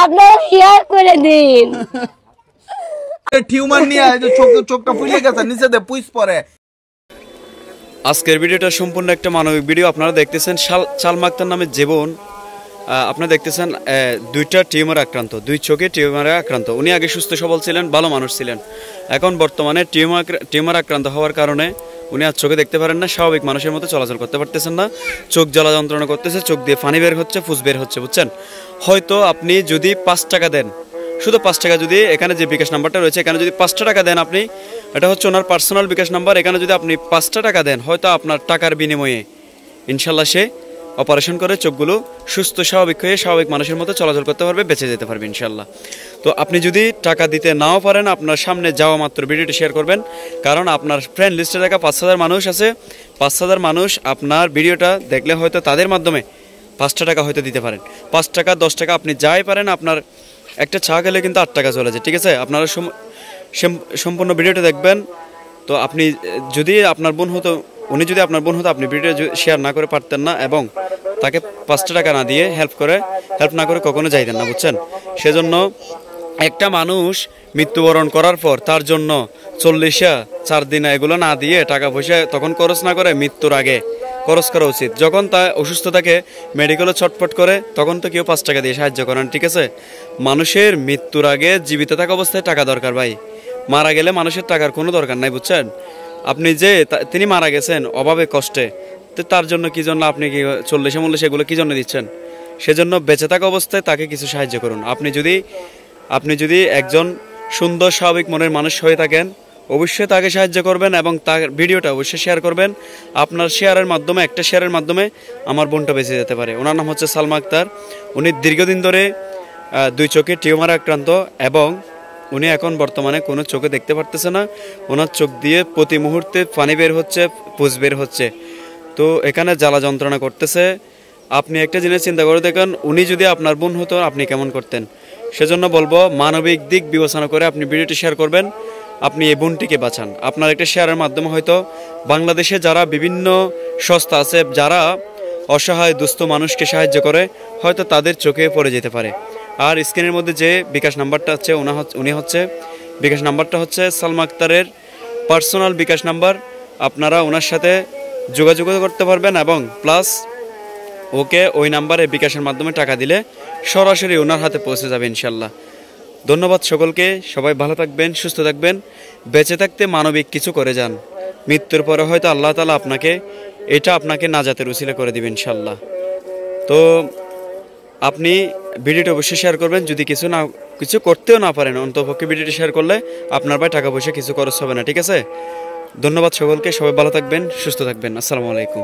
আপনারা শেয়ার করে দিন। টিউমার নিয়ে চোখটা ফুলে গেছে, নিচে দে পুইস পরে। আজকের ভিডিওটা সম্পূর্ণ একটা মানবিক ভিডিও। আপনারা দেখতেছেন সালমা আক্তার নামে জীবন, আপনারা দেখতেছেন দুইটা টিউমার আক্রান্ত, দুই চোখে টিউমারে আক্রান্ত। উনি আগে সুস্থ সবল ছিলেন, ভালো মানুষ ছিলেন। এখন বর্তমানে টিউমার আক্রান্ত হওয়ার কারণে উনি আর চোখে দেখতে পারেন না, স্বাভাবিক মানুষের মতো চলাচল করতে পারতেছেন না, চোখ জ্বালা যন্ত্রণা করতেছে, চোখ দিয়ে পানি বের হচ্ছে, ফুস বের হচ্ছে, বুঝছেন। হয়তো আপনি যদি 5 টাকা দেন, শুধু 5 টাকা, যদি এখানে যে বিকাশ নাম্বারটা রয়েছে এখানে যদি 5টা টাকা দেন আপনি, এটা হচ্ছে ওনার পার্সোনাল বিকাশ নাম্বার, এখানে যদি আপনি 5টা টাকা দেন, হয়তো আপনার টাকার বিনিময়ে ইনশাল্লাহ সে অপারেশন করে চোখগুলো সুস্থ স্বাভাবিক হয়ে স্বাভাবিক মানুষের মতো চলাচল করতে পারবে, বেঁচে যেতে পারবে ইনশাল্লাহ। তো আপনি যদি টাকা দিতে নাও পারেন, আপনার সামনে যাওয়া মাত্র ভিডিওটি শেয়ার করবেন, কারণ আপনার ফ্রেন্ড লিস্টে থাকা 5000 মানুষ আছে, 5000 মানুষ আপনার ভিডিওটা দেখলে হয়তো তাদের মাধ্যমে 5টা টাকা হয়তো দিতে পারেন। 5 টাকা 10 টাকা আপনি যাই পারেন, আপনার একটা চা খেলে কিন্তু 8 টাকা চলে যায়, ঠিক আছে। আপনারা সম্পূর্ণ ভিডিওটা দেখবেন। তো আপনি যদি আপনার বোন হতো, উনি যদি আপনার বোন হতো, আপনি ভিডিও শেয়ার না করে পারতেন না, এবং তাকে 5টা টাকা না দিয়ে হেল্প না করে কখনো যাইতেন না, বুঝছেন। সেজন্য একটা মানুষ মৃত্যুবরণ করার পর তার জন্য 40 4 দিন এগুলো না দিয়ে টাকা পয়সা তখন খরচ না করে মৃত্যুর আগে খরচ করা উচিত। যখন তা অসুস্থ থাকে, মেডিকেলে ছটফট করে, তখন তো কেউ 5 টাকা দিয়ে সাহায্য করেন, ঠিক আছে। মানুষের মৃত্যুর আগে জীবিত থাকা অবস্থায় টাকা দরকার ভাই, মারা গেলে মানুষের টাকার কোনো দরকার নাই, বুঝছেন। আপনি যে তিনি মারা গেছেন অভাবে কষ্টে, তো তার জন্য কি জন্য আপনি কি 40 সেগুলো কি জন্য দিচ্ছেন? সেজন্য বেঁচে থাকা অবস্থায় তাকে কিছু সাহায্য করুন। আপনি যদি একজন সুন্দর স্বাভাবিক মনের মানুষ হয়ে থাকেন, অবশ্যই তাকে সাহায্য করবেন এবং তার ভিডিওটা অবশ্যই শেয়ার করবেন। আপনার শেয়ারের মাধ্যমে, একটা শেয়ারের মাধ্যমে আমার বোনটা বেঁচে যেতে পারে। ওনার নাম হচ্ছে সালমা আক্তার। উনি দীর্ঘদিন ধরে 2 চোখে টিউমার আক্রান্ত, এবং উনি এখন বর্তমানে কোনো চোখে দেখতে পারতেছে না। ওনার চোখ দিয়ে প্রতি মুহূর্তে পানি বের হচ্ছে, পুজ বের হচ্ছে, তো এখানে জ্বালা যন্ত্রণা করতেছে। আপনি একটা জিনিস চিন্তা করে দেখেন, উনি যদি আপনার বোন হতো আপনি কেমন করতেন। সেজন্য বলবো, মানবিক দিক বিবেচনা করে আপনি ভিডিওটি শেয়ার করবেন, আপনি এই বোনটিকে বাঁচান। আপনার একটা শেয়ারের মাধ্যমে হয়তো বাংলাদেশে যারা বিভিন্ন সংস্থা আছে, যারা অসহায় দুস্থ মানুষকে সাহায্য করে, হয়তো তাদের চোখে পড়ে যেতে পারে। আর স্ক্রিনের মধ্যে যে বিকাশ নাম্বারটা আছে, বিকাশ নাম্বারটা হচ্ছে সালমা আক্তারের পার্সোনাল বিকাশ নাম্বার। আপনারা ওনার সাথে যোগাযোগ করতে পারবেন, এবং প্লাস ওকে ওই নাম্বারে বিকাশের মাধ্যমে টাকা দিলে সরাসরি ওনার হাতে পৌঁছে যাবে ইনশাল্লাহ। ধন্যবাদ সকলকে, সবাই ভালো থাকবেন, সুস্থ থাকবেন, বেঁচে থাকতে মানবিক কিছু করে যান। মৃত্যুর পরে হয়তো আল্লাহ তাআলা আপনাকে নাজাতের উসিলা করে দিবেন ইনশাল্লাহ। তো আপনি ভিডিওটি অবশ্যই শেয়ার করবেন। যদি কিছু করতেও না পারেন, অন্ততপক্ষে ভিডিওটি শেয়ার করলে আপনার ভাই টাকা পয়সা কিছু খরচ হবে না, ঠিক আছে। ধন্যবাদ সকলকে, সবাই ভালো থাকবেন, সুস্থ থাকবেন। আসসালামু আলাইকুম।